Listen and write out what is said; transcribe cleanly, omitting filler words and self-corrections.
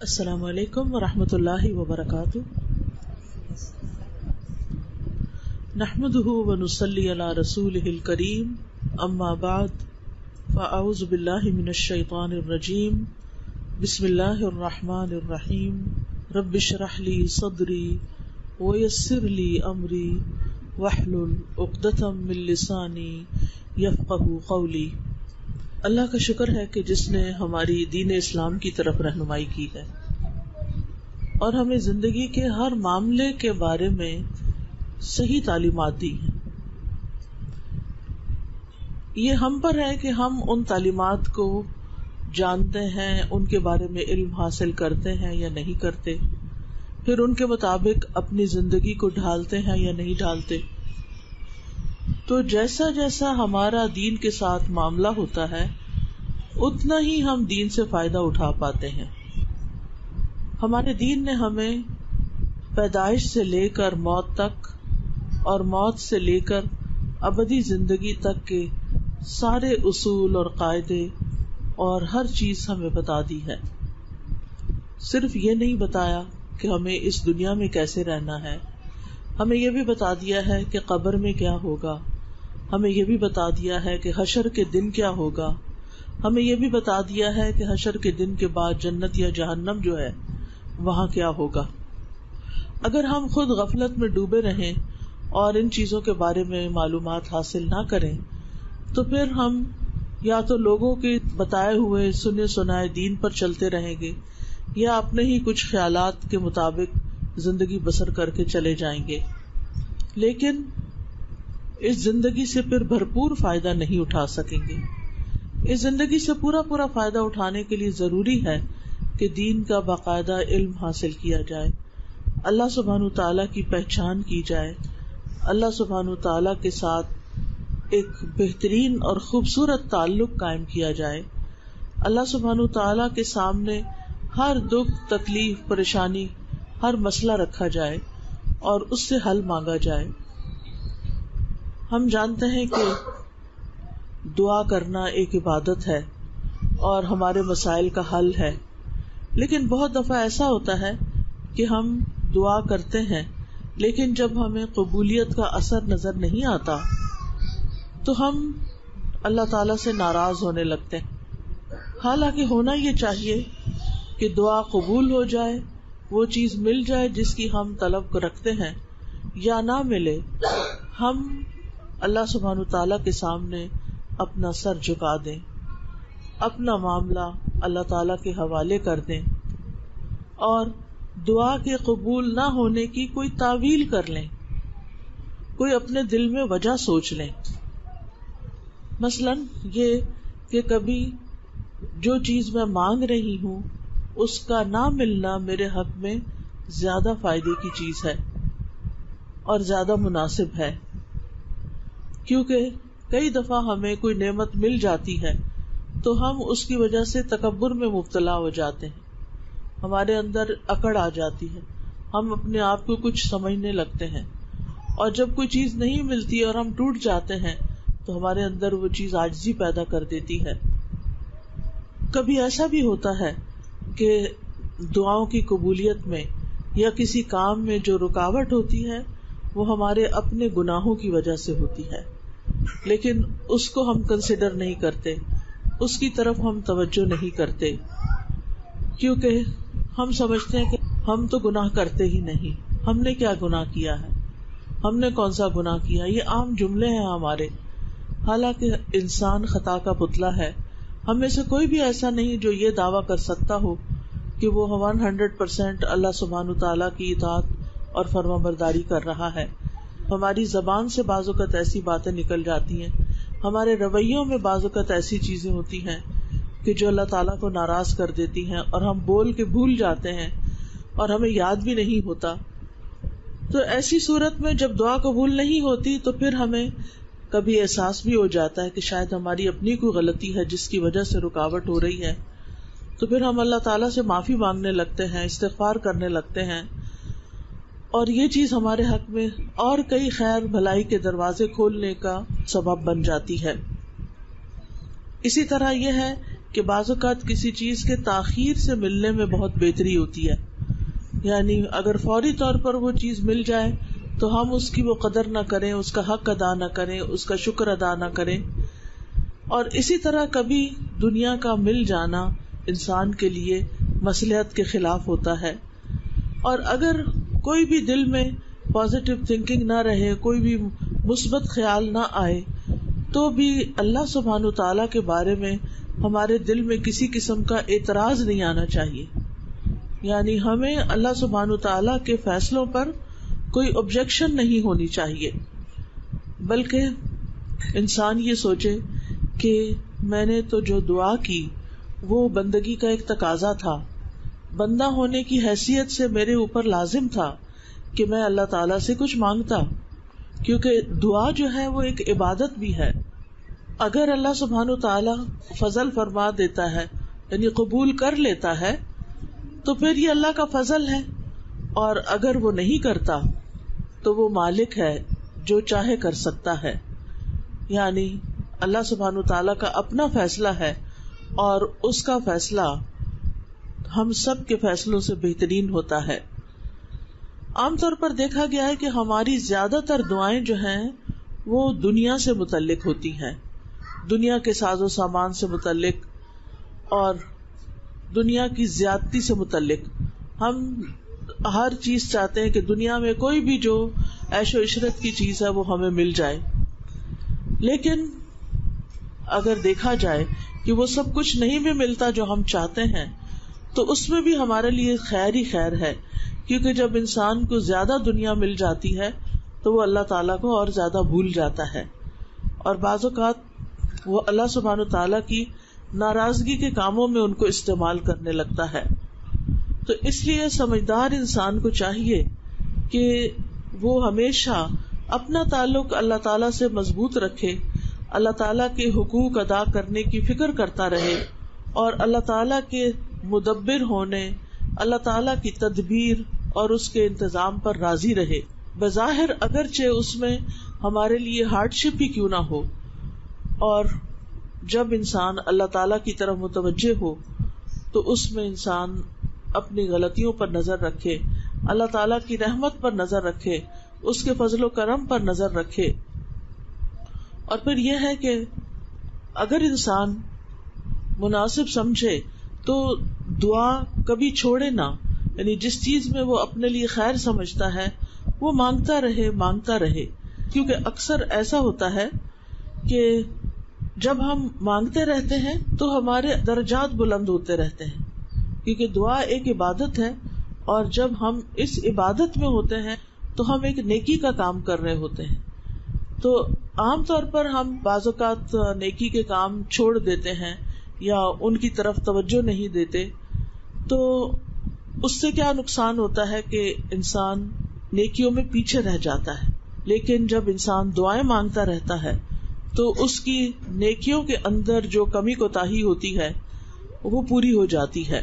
السلام علیکم ورحمۃ اللہ وبرکاتہ. نحمده ونصلی علی رسولہ الکریم. اما بعد فاعوذ باللہ من الشیطان الرجیم. بسم اللہ الرحمن الرحیم. رب اشرح لی صدری ویسر لی امری واحلل عقدۃ من لسانی یفقہوا قولی. اللہ کا شکر ہے کہ جس نے ہماری دین اسلام کی طرف رہنمائی کی ہے اور ہمیں زندگی کے ہر معاملے کے بارے میں صحیح تعلیمات دی ہیں. یہ ہم پر ہے کہ ہم ان تعلیمات کو جانتے ہیں، ان کے بارے میں علم حاصل کرتے ہیں یا نہیں کرتے، پھر ان کے مطابق اپنی زندگی کو ڈھالتے ہیں یا نہیں ڈھالتے. تو جیسا جیسا ہمارا دین کے ساتھ معاملہ ہوتا ہے اتنا ہی ہم دین سے فائدہ اٹھا پاتے ہیں. ہمارے دین نے ہمیں پیدائش سے لے کر موت تک اور موت سے لے کر ابدی زندگی تک کے سارے اصول اور قاعدے اور ہر چیز ہمیں بتا دی ہے. صرف یہ نہیں بتایا کہ ہمیں اس دنیا میں کیسے رہنا ہے، ہمیں یہ بھی بتا دیا ہے کہ قبر میں کیا ہوگا، ہمیں یہ بھی بتا دیا ہے کہ حشر کے دن کیا ہوگا، ہمیں یہ بھی بتا دیا ہے کہ حشر کے دن کے بعد جنت یا جہنم جو ہے وہاں کیا ہوگا. اگر ہم خود غفلت میں ڈوبے رہیں اور ان چیزوں کے بارے میں معلومات حاصل نہ کریں تو پھر ہم یا تو لوگوں کے بتائے ہوئے سنے سنائے دین پر چلتے رہیں گے یا اپنے ہی کچھ خیالات کے مطابق زندگی بسر کر کے چلے جائیں گے، لیکن اس زندگی سے پھر بھرپور فائدہ نہیں اٹھا سکیں گے. اس زندگی سے پورا فائدہ اٹھانے کے لیے ضروری ہے کہ دین کا باقاعدہ علم حاصل کیا جائے، اللہ سبحانہ تعالیٰ کی پہچان کی جائے، اللہ سبحانہ تعالیٰ کے ساتھ ایک بہترین اور خوبصورت تعلق قائم کیا جائے، اللہ سبحانہ تعالیٰ کے سامنے ہر دکھ تکلیف پریشانی ہر مسئلہ رکھا جائے اور اس سے حل مانگا جائے. ہم جانتے ہیں کہ دعا کرنا ایک عبادت ہے اور ہمارے مسائل کا حل ہے، لیکن بہت دفعہ ایسا ہوتا ہے کہ ہم دعا کرتے ہیں لیکن جب ہمیں قبولیت کا اثر نظر نہیں آتا تو ہم اللہ تعالیٰ سے ناراض ہونے لگتے ہیں. حالانکہ ہونا یہ چاہیے کہ دعا قبول ہو جائے، وہ چیز مل جائے جس کی ہم طلب رکھتے ہیں، یا نہ ملے ہم اللہ سبحانہ تعالیٰ کے سامنے اپنا سر جھکا دیں، اپنا معاملہ اللہ تعالیٰ کے حوالے کر دیں اور دعا کے قبول نہ ہونے کی کوئی تعویل کر لیں، کوئی اپنے دل میں وجہ سوچ لیں. مثلا یہ کہ کبھی جو چیز میں مانگ رہی ہوں اس کا نہ ملنا میرے حق میں زیادہ فائدے کی چیز ہے اور زیادہ مناسب ہے، کیونکہ کئی دفعہ ہمیں کوئی نعمت مل جاتی ہے تو ہم اس کی وجہ سے تکبر میں مبتلا ہو جاتے ہیں، ہمارے اندر اکڑ آ جاتی ہے، ہم اپنے آپ کو کچھ سمجھنے لگتے ہیں، اور جب کوئی چیز نہیں ملتی اور ہم ٹوٹ جاتے ہیں تو ہمارے اندر وہ چیز عاجزی پیدا کر دیتی ہے. کبھی ایسا بھی ہوتا ہے کہ دعاؤں کی قبولیت میں یا کسی کام میں جو رکاوٹ ہوتی ہے وہ ہمارے اپنے گناہوں کی وجہ سے ہوتی ہے، لیکن اس کو ہم کنسیڈر نہیں کرتے، اس کی طرف ہم توجہ نہیں کرتے، کیونکہ ہم سمجھتے ہیں کہ ہم تو گناہ کرتے ہی نہیں، ہم نے کیا گناہ کیا ہے، ہم نے کون سا گناہ کیا. یہ عام جملے ہیں ہمارے، حالانکہ انسان خطا کا پتلا ہے. ہم میں سے کوئی بھی ایسا نہیں جو یہ دعویٰ کر سکتا ہو کہ وہ 100% اللہ سبحانہ تعالیٰ کی اطاعت اور فرما برداری کر رہا ہے. ہماری زبان سے بعض اوقات ایسی باتیں نکل جاتی ہیں، ہمارے رویوں میں بعض اوقات ایسی چیزیں ہوتی ہیں کہ جو اللہ تعالیٰ کو ناراض کر دیتی ہیں اور ہم بول کے بھول جاتے ہیں اور ہمیں یاد بھی نہیں ہوتا. تو ایسی صورت میں جب دعا قبول نہیں ہوتی تو پھر ہمیں کبھی احساس بھی ہو جاتا ہے کہ شاید ہماری اپنی کوئی غلطی ہے جس کی وجہ سے رکاوٹ ہو رہی ہے. تو پھر ہم اللہ تعالیٰ سے معافی مانگنے لگتے ہیں، استغفار کرنے لگتے ہیں، اور یہ چیز ہمارے حق میں اور کئی خیر بھلائی کے دروازے کھولنے کا سبب بن جاتی ہے. اسی طرح یہ ہے کہ بعض اوقات کسی چیز کے تاخیر سے ملنے میں بہت بہتری ہوتی ہے. یعنی اگر فوری طور پر وہ چیز مل جائے تو ہم اس کی وہ قدر نہ کریں، اس کا حق ادا نہ کریں، اس کا شکر ادا نہ کریں. اور اسی طرح کبھی دنیا کا مل جانا انسان کے لیے مصلحت کے خلاف ہوتا ہے. اور اگر کوئی بھی دل میں پازیٹیو تھنکنگ نہ رہے، کوئی بھی مثبت خیال نہ آئے، تو بھی اللہ سبحانہ وتعالیٰ کے بارے میں ہمارے دل میں کسی قسم کا اعتراض نہیں آنا چاہیے. یعنی ہمیں اللہ سبحانہ وتعالیٰ کے فیصلوں پر کوئی آبجیکشن نہیں ہونی چاہیے، بلکہ انسان یہ سوچے کہ میں نے تو جو دعا کی وہ بندگی کا ایک تقاضا تھا، بندہ ہونے کی حیثیت سے میرے اوپر لازم تھا کہ میں اللہ تعالیٰ سے کچھ مانگتا، کیونکہ دعا جو ہے وہ ایک عبادت بھی ہے. اگر اللہ سبحانہ تعالیٰ فضل فرما دیتا ہے، یعنی قبول کر لیتا ہے، تو پھر یہ اللہ کا فضل ہے. اور اگر وہ نہیں کرتا تو وہ مالک ہے، جو چاہے کر سکتا ہے. یعنی اللہ سبحانہ تعالیٰ کا اپنا فیصلہ ہے، اور اس کا فیصلہ ہم سب کے فیصلوں سے بہترین ہوتا ہے. عام طور پر دیکھا گیا ہے کہ ہماری زیادہ تر دعائیں جو ہیں وہ دنیا سے متعلق ہوتی ہیں، دنیا کے ساز و سامان سے متعلق اور دنیا کی زیادتی سے متعلق. ہم ہر چیز چاہتے ہیں کہ دنیا میں کوئی بھی جو عیش و عشرت کی چیز ہے وہ ہمیں مل جائے، لیکن اگر دیکھا جائے کہ وہ سب کچھ نہیں بھی ملتا جو ہم چاہتے ہیں، تو اس میں بھی ہمارے لیے خیر ہی خیر ہے. کیونکہ جب انسان کو زیادہ دنیا مل جاتی ہے تو وہ اللہ تعالیٰ کو اور زیادہ بھول جاتا ہے، اور بعض اوقات وہ اللہ سبحانہ تعالیٰ کی ناراضگی کے کاموں میں ان کو استعمال کرنے لگتا ہے. تو اس لیے سمجھدار انسان کو چاہیے کہ وہ ہمیشہ اپنا تعلق اللہ تعالیٰ سے مضبوط رکھے، اللہ تعالیٰ کے حقوق ادا کرنے کی فکر کرتا رہے، اور اللہ تعالیٰ کے مدبر ہونے، اللہ تعالیٰ کی تدبیر اور اس کے انتظام پر راضی رہے. بظاہر اگرچہ اس میں ہمارے لیے ہارڈ شپ ہی کیوں نہ ہو. اور جب انسان اللہ تعالیٰ کی طرف متوجہ ہو تو اس میں انسان اپنی غلطیوں پر نظر رکھے، اللہ تعالیٰ کی رحمت پر نظر رکھے، اس کے فضل و کرم پر نظر رکھے. اور پھر یہ ہے کہ اگر انسان مناسب سمجھے تو دعا کبھی چھوڑے نہ. یعنی جس چیز میں وہ اپنے لیے خیر سمجھتا ہے وہ مانگتا رہے. کیونکہ اکثر ایسا ہوتا ہے کہ جب ہم مانگتے رہتے ہیں تو ہمارے درجات بلند ہوتے رہتے ہیں، کیونکہ دعا ایک عبادت ہے، اور جب ہم اس عبادت میں ہوتے ہیں تو ہم ایک نیکی کا کام کر رہے ہوتے ہیں. تو عام طور پر ہم بعض اوقات نیکی کے کام چھوڑ دیتے ہیں یا ان کی طرف توجہ نہیں دیتے، تو اس سے کیا نقصان ہوتا ہے کہ انسان نیکیوں میں پیچھے رہ جاتا ہے. لیکن جب انسان دعائیں مانگتا رہتا ہے تو اس کی نیکیوں کے اندر جو کمی کوتاہی ہوتی ہے وہ پوری ہو جاتی ہے.